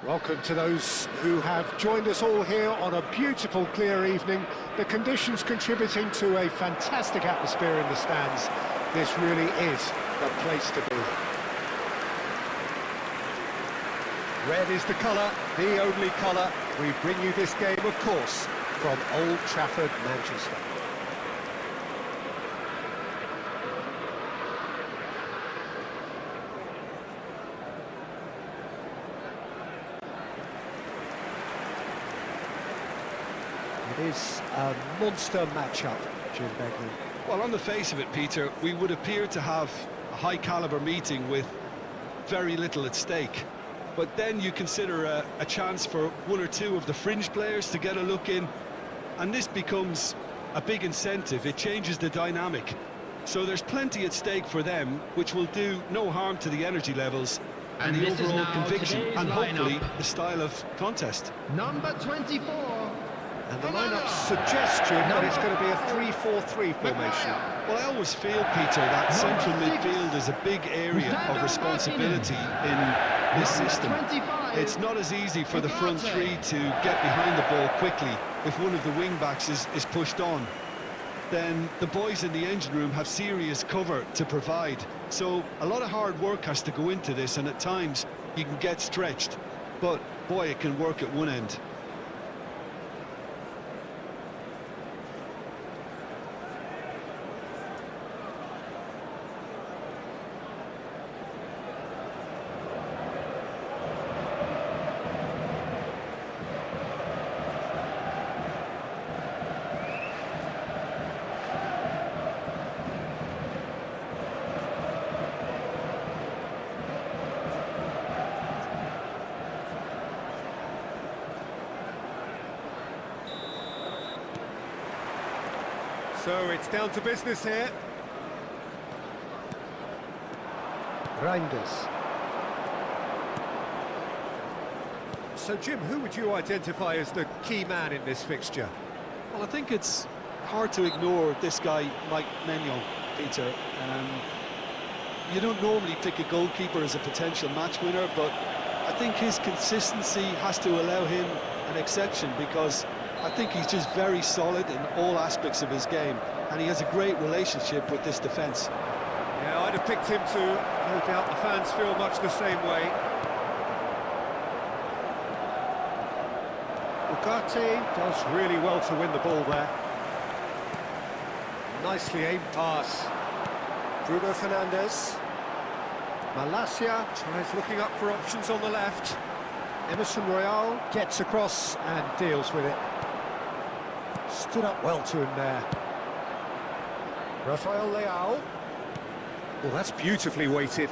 Welcome to those who have joined us all here on a beautiful, clear evening. The conditions contributing to a fantastic atmosphere in the stands. This really is the place to be. Red is the colour, the only colour. We bring you this game, of course, from Old Trafford, Manchester. It is a monster matchup, Jim Begley. Well, on the face of it, Peter, we would appear to have a high-caliber meeting with very little at stake. But then you consider a chance for one or two of the fringe players to get a look in, and this becomes a big incentive. It changes the dynamic. So there's plenty at stake for them, which will do no harm to the energy levels and the overall conviction, and hopefully the style of contest. Number 24. And the lineup suggests, Jim, that it's going to be a 3-4-3 formation. Well, I always feel, Peter, that central midfield is a big area of responsibility in this system. It's not as easy for the front three to get behind the ball quickly if one of the wing-backs is pushed on. Then the boys in the engine room have serious cover to provide. So a lot of hard work has to go into this, and at times you can get stretched. But, boy, it can work at one end. So it's down to business here. Reinders. So, Jim, who would you identify as the key man in this fixture? Well, I think it's hard to ignore this guy, Mike Maignan, Peter. You don't normally pick a goalkeeper as a potential match winner, but I think his consistency has to allow him an exception, because I think he's just very solid in all aspects of his game, and he has a great relationship with this defence. Yeah, I'd have picked him too. No doubt the fans feel much the same way. Ugarte does really well to win the ball there. Nicely aimed pass. Bruno Fernandes. Malacia tries looking up for options on the left. Emerson Royal gets across and deals with it. Stood up well to him there. Rafael Leao. Well, that's beautifully weighted.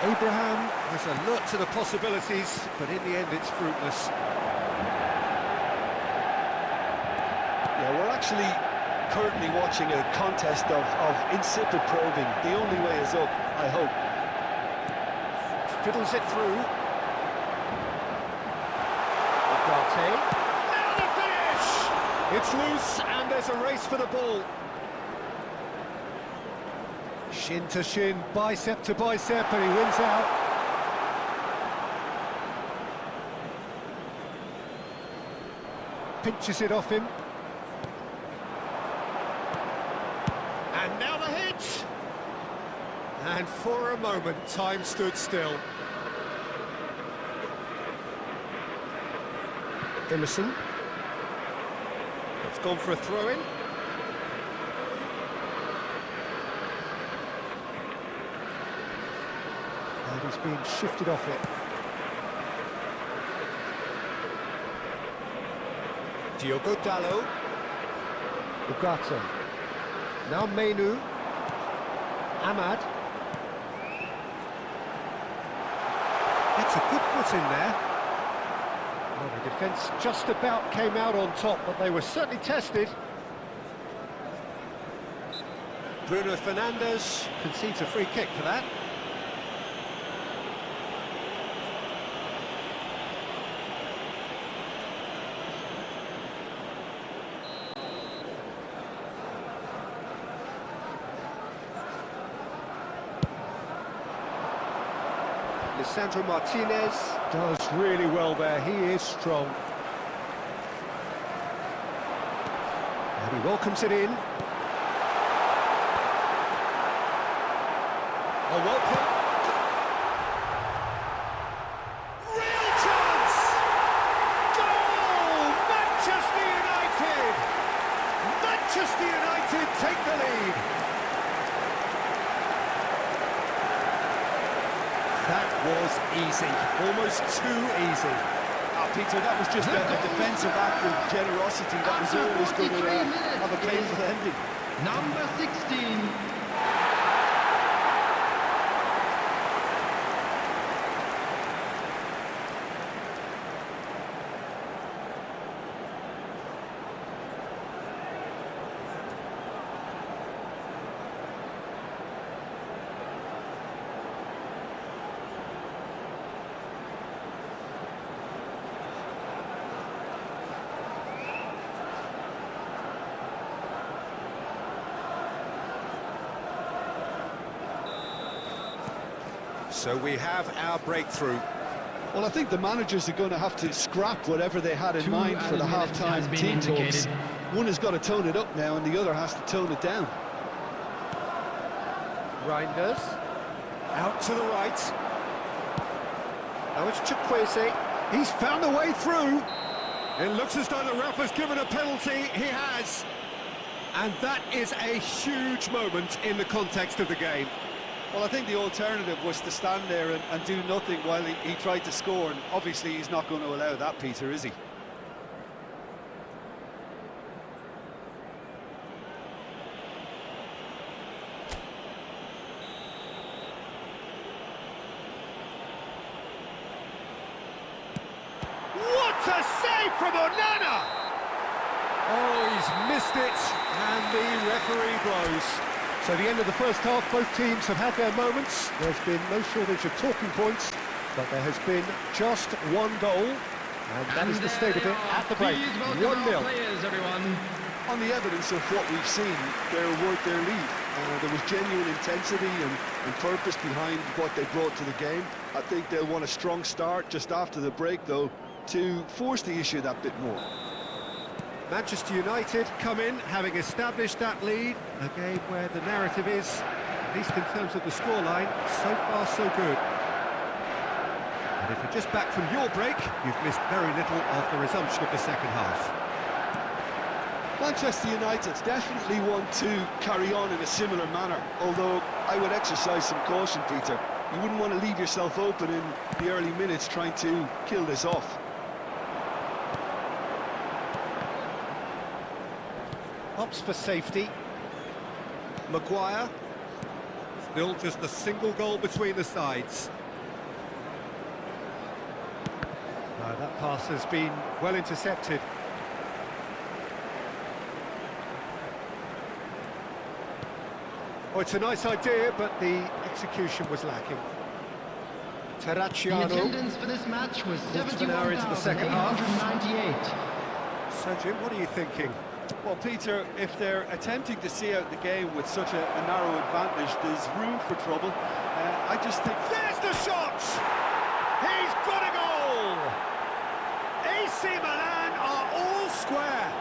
Abraham has alert to the possibilities, but in the end it's fruitless. Yeah, we're actually currently watching a contest of insipid probing. The only way is up, I hope. Fiddles it through. Ugarte. Now the finish! It's loose and there's a race for the ball. Shin to shin, bicep to bicep, and he wins out. Pinches it off him. And now the hit! And for a moment, time stood still. Emerson. It's gone for a throw-in. And he's being shifted off it. Diogo Dalot. Ugarte. Now Mainu. Ahmad. That's a good foot in there. Well, the defence just about came out on top, but they were certainly tested. Bruno Fernandes concedes a free kick for that. Lisandro Martinez does really well there, he is strong. And he welcomes it in. A welcome. Real chance! Goal! Manchester United! Manchester United take the lead. That was easy, almost too easy. Peter, that was just a defensive act of generosity that was always going to have a painful ending. Number 16. So we have our breakthrough. Well, I think the managers are going to have to scrap whatever they had in mind for the half-time team talks. One has got to tone it up now, and the other has to tone it down. Reinders, out to the right. Now it's Chukwueze. He's found a way through. It looks as though the ref has given a penalty. He has. And that is a huge moment in the context of the game. Well, I think the alternative was to stand there and do nothing while he tried to score, and obviously he's not going to allow that, Peter, is he? What a save from Onana! Oh, he's missed it, and the referee blows. So the end of the first half, both teams have had their moments. There's been no shortage of talking points, but there has been just one goal, and that is the state of it at the break. 1-0. On the evidence of what we've seen, they're worth their lead. There was genuine intensity and purpose behind what they brought to the game. I think they'll want a strong start just after the break, though, to force the issue that bit more. Manchester United come in, having established that lead. A game where the narrative is, at least in terms of the scoreline, so far so good. And if you're just back from your break, you've missed very little of the resumption of the second half. Manchester United definitely want to carry on in a similar manner, although I would exercise some caution, Peter. You wouldn't want to leave yourself open in the early minutes trying to kill this off. Opts for safety. Maguire. Still just a single goal between the sides. That pass has been well intercepted. Oh, it's a nice idea, but the execution was lacking. Terracciano. The attendance for this match was 71 into the second half. 71,898. So, Jim, what are you thinking? Well, Peter, if they're attempting to see out the game with such a narrow advantage, there's room for trouble. I just think... There's the shot! He's got a goal! AC Milan are all square.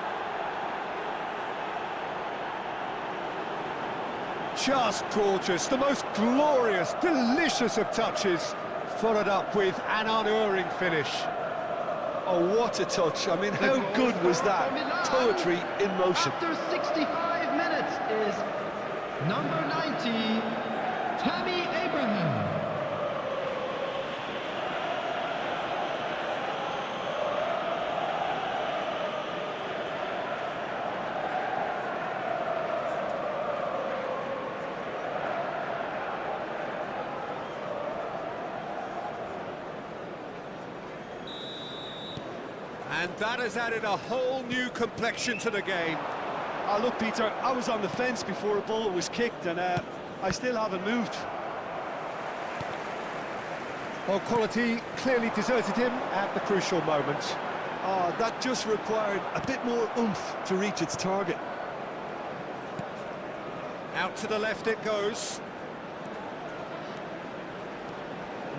Just gorgeous, the most glorious, delicious of touches, followed up with an unerring finish. Oh, what a touch. I mean, how good was that? Poetry in motion. After 65 minutes is number 90, Tammy Abraham. And that has added a whole new complexion to the game. Look, Peter, I was on the fence before a ball was kicked, and I still haven't moved. Well, quality clearly deserted him at the crucial moment. That just required a bit more oomph to reach its target. Out to the left it goes.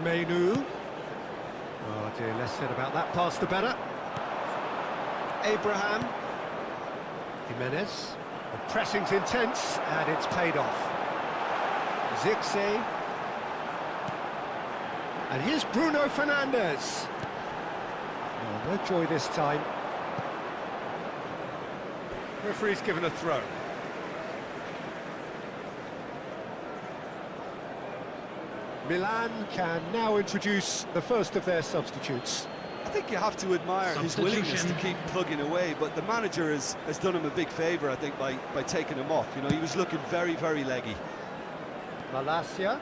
Menu. Oh dear, less said about that pass the better. Abraham. Jimenez. The pressing's intense, and it's paid off. Zirkzee. And here's Bruno Fernandes. Oh, no joy this time. Referee's given a throw. Milan can now introduce the first of their substitutes. I think you have to admire his willingness to keep plugging away, but the manager has done him a big favour, I think, by taking him off. You know, he was looking very, very leggy. Malacia.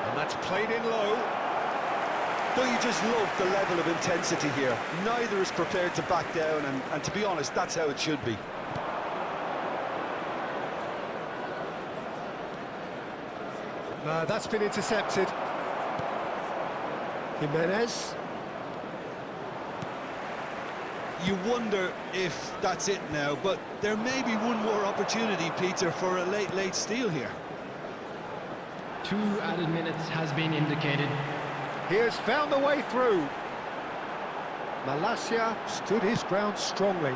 And that's played in low. Don't you just love the level of intensity here? Neither is prepared to back down, and to be honest, that's how it should be. No, that's been intercepted. Jimenez. You wonder if that's it now, but there may be one more opportunity, Peter, for a late steal here. 2 added minutes has been indicated. He has found the way through. Malacia stood his ground strongly.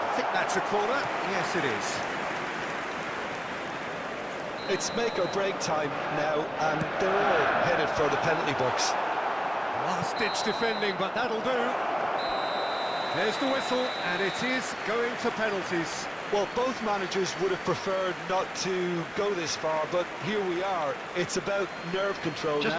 I think that's a corner. Yes, it is. It's make or break time now, and they're all headed for the penalty box. Last-ditch defending, but that'll do. There's the whistle, and it is going to penalties. Well, both managers would have preferred not to go this far, but here we are. It's about nerve control now.